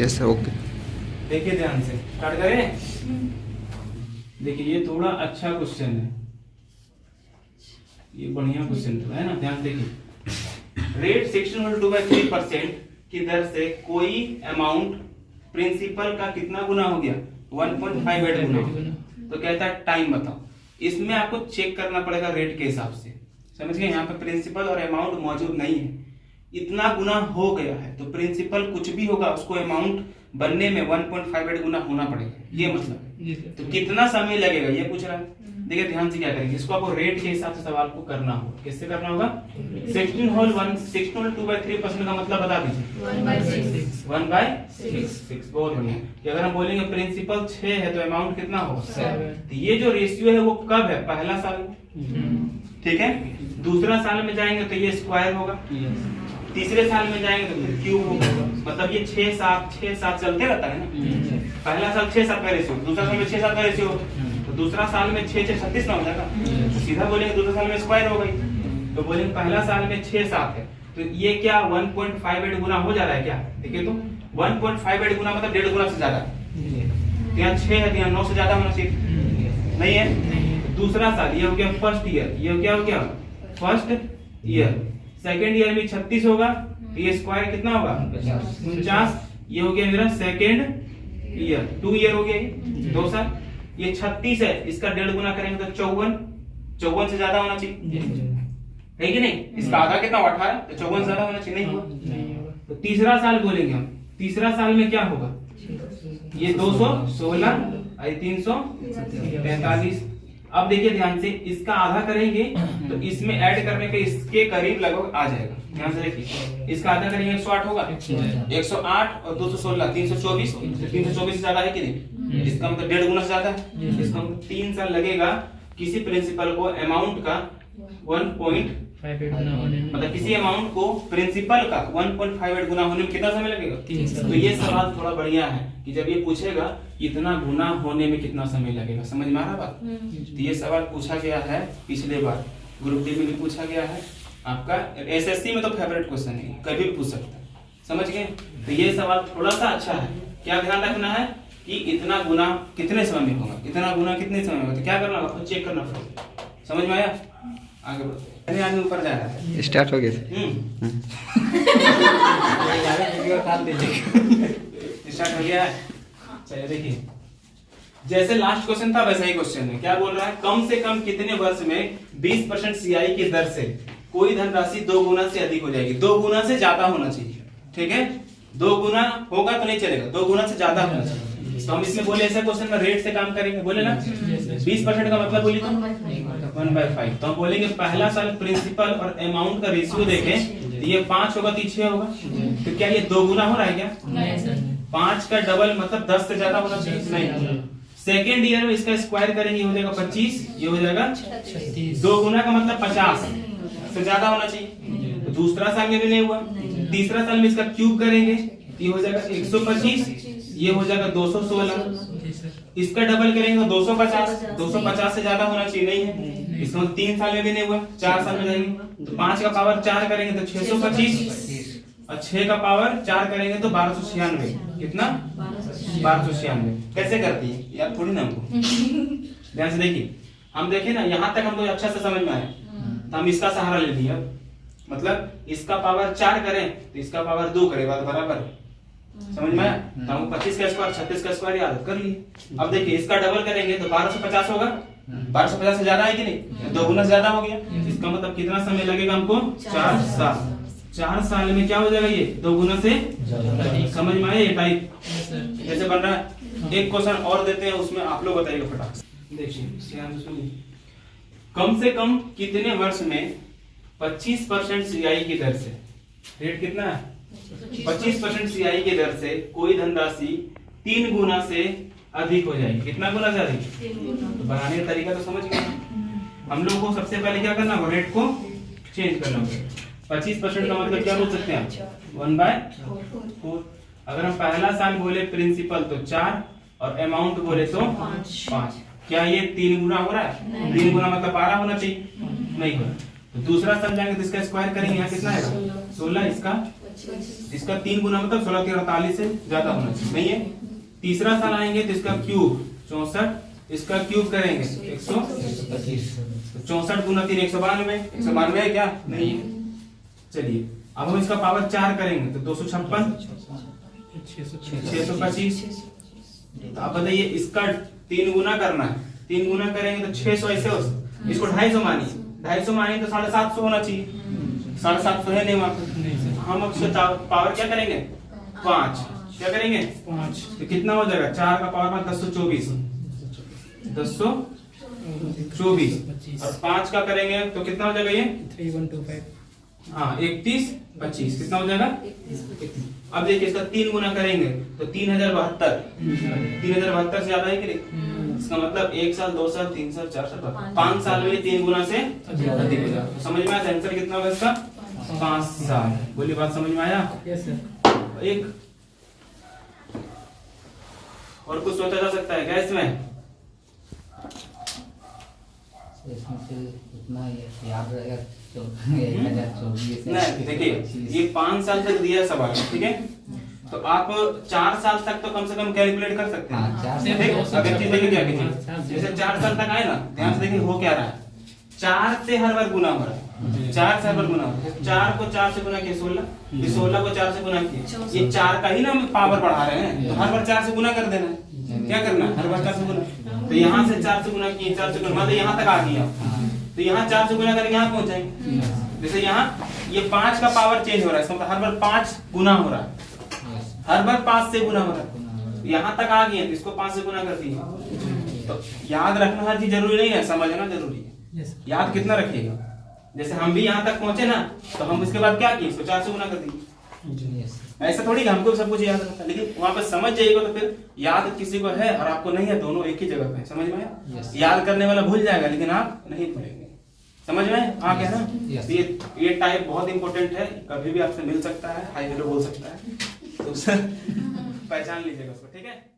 Yes sir, okay. देखिए ध्यान से स्टार्ट करें। देखिए ये थोड़ा अच्छा क्वेश्चन है, ये बढ़िया क्वेश्चन है ना। ध्यान देखिए, रेट 16/2/3% की दर से कोई अमाउंट प्रिंसिपल का कितना गुना हो गया, 1.58 गुना। तो कहता है टाइम बताओ। इसमें आपको चेक करना पड़ेगा रेट के हिसाब से, समझ गए। यहाँ पे प्रिंसिपल और अमाउंट मौजूद नहीं है, इतना गुना हो गया है तो प्रिंसिपल कुछ भी होगा उसको अमाउंट बनने में 1.58 गुना होना पड़ेगा, ये मतलब है। तो कितना समय लगेगा ये पूछ रहा है। देखिए ध्यान से क्या करेंगे, इसको आपको रेट के हिसाब से सवाल को करना होगा। किससे करना होगा? 16/2/3% का मतलब बता दीजिए। 1/6। बहुत बढ़िया। अगर हम बोलेंगे प्रिंसिपल 6 है तो अमाउंट कितना होगा? 7। तो ये जो रेशियो है वो कब है? पहला साल में, ठीक है। दूसरा साल में जाएंगे तो ये स्क्वायर होगा, तीसरे साल में जाएंगे तो फिर क्यूब होगा। मतलब ये 6-7 चलते रहता है ना। पहला साल 6-7 का रेशियो, दूसरा साल में 6-7 का रेशियो, तो दूसरा साल में 6-6 36 ना हो जाएगा। तो सीधा बोलेंगे दूसरा साल में स्क्वायर हो गई। तो बोलेंगे पहला साल में 6-7 है तो ये क्या 1.58 गुना हो जा रहा है क्या? देखिए तो 1.58 गुना मतलब 1.5 गुना से ज्यादा। तो यहाँ 6 है तो यहाँ 9 से ज्यादा होना चाहिए, नहीं है। दूसरा साल ये हो गया फर्स्ट ईयर, ये क्या हो गया? First year. सेकेंड ईयर में 36 होगा तो ये स्क्वायर कितना होगा? 49। ये हो गया मेरा सेकेंड ईयर, 2 ईयर हो गया, ये 2 साल। ये 36 है, इसका 1.5 गुना करेंगे तो 54 से ज्यादा होना चाहिए, है कि नहीं? इसका आधा कितना 18, तो 54 से ज्यादा होना चाहिए, नहीं हुआ। तो तीसरा साल बोलेंगे हम, तीसरा साल में क्या होगा? ये 216, 343। अब देखिए ध्यान से, इसका आधा करेंगे तो इसमें ऐड करने पे इसके करीब लगभग आ जाएगा। ध्यान से देखिए, इसका आधा करेंगे 108 होगा, 108 और 216 324। 324 से ज्यादा है कि नहीं? इसका मतलब 1.5 गुना से ज्यादा है। इसका मतलब 3 साल लगेगा किसी प्रिंसिपल को अमाउंट का 1.58 मतलब किसी अमाउंट को प्रिंसिपल का 1.58 गुना होने में कितना समय लगेगा? 3 साल। तो ये सवाल थोड़ा बढ़िया है कि जब ये पूछेगा इतना गुना होने में कितना समय लगेगा, समझ में आ रहा बात? तो ये सवाल पूछा गया है पिछले बार, ग्रुप डी में भी पूछा गया है, आपका एसएससी में तो फेवरेट क्वेश्चन है, कभी भी पूछ सकता है, समझ गए। तो ये सवाल थोड़ा सा अच्छा है। क्या ध्यान रखना है कि इतना गुना कितने समय में होगा, इतना गुना कितने समय में होगा, तो क्या करना होगा? चेक करना पड़ेगा। समझ में आया? आगे बढ़ते हैं, ऊपर जा रहा है, स्टार्ट हो गया। स्टार्ट हो गया। चलिए देखिए, जैसे लास्ट क्वेश्चन था वैसा ही क्वेश्चन है। क्या बोल रहा है? कम से कम कितने वर्ष में 20% सीआई की दर से कोई धनराशि 2 गुना से अधिक हो जाएगी? 2 गुना से ज्यादा होना चाहिए, ठीक है। 2 गुना होगा तो नहीं चलेगा, 2 गुना से ज्यादा होना चाहिए। तो हम इसमें बोले ऐसे क्वेश्चन में रेट से काम करेंगे, बोले ना 20% का मतलब बोलिए तो 1/5। तो हम बोलेंगे पहला साल प्रिंसिपल और अमाउंट का रेशियो देखें तो ये 5 होगा तो 6 होगा। तो क्या ये 2 गुना हो रहा है क्या? 5 का डबल मतलब 10 से ज्यादा होना चाहिए, नहीं। सेकेंड ईयर में इसका स्क्वायर करेंगे, हो जाएगा 25, ये हो जाएगा 2 गुना का मतलब 50 से ज्यादा होना चाहिए। तो दूसरा साल में भी नहीं हुआ। तीसरा साल में इसका क्यूब करेंगे, ये हो जाएगा 125, ये हो जाएगा 216। इसका डबल करेंगे 250 से ज्यादा होना चाहिए, नहीं है। इसका 3 साल में भी नहीं हुआ, 4 साल में जाएंगे तो 5 का पावर 4 करेंगे तो 625 और 6 का पावर 4 करेंगे तो 1296। कितना? 1296। कैसे करती है यार, थोड़ी ना हमको। ध्यान से देखिए, हम देखें ना, यहाँ तक हमको अच्छा से समझ में आए तो हम इसका सहारा ले लिया। मतलब इसका पावर 4 करें तो इसका पावर 2 करें, बात बराबर, समझ में आया? तो हम 25 का स्क्वायर 36 का स्क्वायर याद कर लिए। अब देखिए इसका डबल करेंगे तो 1250 होगा। 1250 से ज्यादा है कि नहीं? 2 गुना ज्यादा हो गया। इसका मतलब कितना समय लगेगा हमको? 4 साल। 4 साल में क्या हो जाएगा? ये 2 गुना से समझ में आया? ये टाइप कैसे बन रहा है? एक क्वेश्चन और देते हैं, उसमें आप लोग बताइएगा फटाक से। देखिए, कम से कम कितने वर्ष में 25% सीआई की दर से, रेट कितना है? 25% सीआई की दर से कोई धनराशि 3 गुना से अधिक हो जाएगी? कितना गुना से अधिक? तो बनाने का तरीका तो समझ गए। हम लोग को सबसे पहले क्या करना होगा? रेट को चेंज करना होगा। 25% का मतलब क्या बोल सकते हैं आप? 1/4। अगर हम पहला साल बोले प्रिंसिपल तो 4 और अमाउंट बोले तो 5। क्या ये 3 गुना हो रहा है? 3 गुना मतलब 12 होना चाहिए, नहीं हो रहा। तो दूसरा साल जाएंगे तो इसका स्क्वायर करेंगे, यहाँ कितना है? 16, इसका इसका 3 गुना मतलब 16 3 48 से ज्यादा होना चाहिए, नहीं है। तीसरा साल आएंगे तो इसका क्यूब 64, इसका क्यूब करेंगे 125, 64 गुना 3 192, 192 है क्या? नहीं है। चलिए अब हम इसका पावर 4 करेंगे तो 256, 625। तो आप बताइए इसका 3 गुना करना है, 3 गुना करेंगे तो 600 ऐसे हो, इसको 250 मानिए, 250 मानिए तो 750 होना चाहिए, 750 है नहीं वहां पर। हम अब इसका पावर क्या करेंगे? 5। क्या करेंगे? 5। तो कितना हो जाएगा? 4 का पावर 1024, 1024 और 5 का करेंगे तो कितना हो जाएगा? ये 3125। हाँ 31 25 कितना हो जाएगा? अब देखिए इसका 3 गुना करेंगे तो 3072, 3072 से ज्यादा है कि नहीं? इसका मतलब 1 साल 2 साल 3 साल 4 साल 5 साल में 3 गुना से अधिक हो जाएगा। तो समझ में आया आंसर कितना होगा इसका? 5 साल। बोलिए बात समझ में आया? Yes sir. एक और कुछ सोचा जा सकता है क्या इसमें? से उतना याद रहेगा तो 1024 नहीं देखिए ये 5 साल तक दिया सवाल, ठीक है? तो आप 4 साल तक तो कम से कम कैलकुलेट कर सकते हैं। हाँ, 4 साल। देखिए अब एक चीज देखिए क्या कीजिए, जैसे 4 साल तक आए ना, ध्यान से देखिए हो क्या रहा है। 4 से हर बार गुना हो रहा है, 4 से हर बार गुना हो रहा है। 4 को 4 से गुना किया 16, ये 16 को 4 से गुना किया, ये 4 का ही ना हम पावर बढ़ा रहे हैं, तो हर बार 4 से गुना कर देना है। क्या करना है? हर बार 4 से गुना। तो यहाँ से 4 से गुना किए, 4 से गुना मतलब यहाँ तक आ गया, तो यहाँ 4 से गुना करके यहाँ पहुंच जाएंगे। जैसे यहाँ ये 5 का पावर चेंज हो रहा है, इसका मतलब हर बार 5 गुना हो रहा है, हर बार 5 से गुना हो रहा है। यहाँ तक आ गया तो इसको 5 से गुना कर दिए। तो याद रखना हर चीज जरूरी नहीं है, समझना जरूरी है। याद कितना रखिएगा? जैसे हम भी यहाँ तक पहुंचे ना, तो हम उसके बाद क्या किए? इसको 4 से गुना कर दिए। ऐसा थोड़ी कि हमको सब कुछ याद रखता है, लेकिन वहां पर समझ जाइएगा तो फिर याद किसी को है और आपको नहीं है, दोनों एक ही जगह पे। समझ में आया? याद करने वाला भूल जाएगा लेकिन आप नहीं भूलेंगे। समझ में आ गया ना? ये टाइप बहुत इंपॉर्टेंट है, कभी भी आपसे मिल सकता है, हाई हेलो बोल सकता है, तो पहचान लीजिएगा उसको, ठीक है?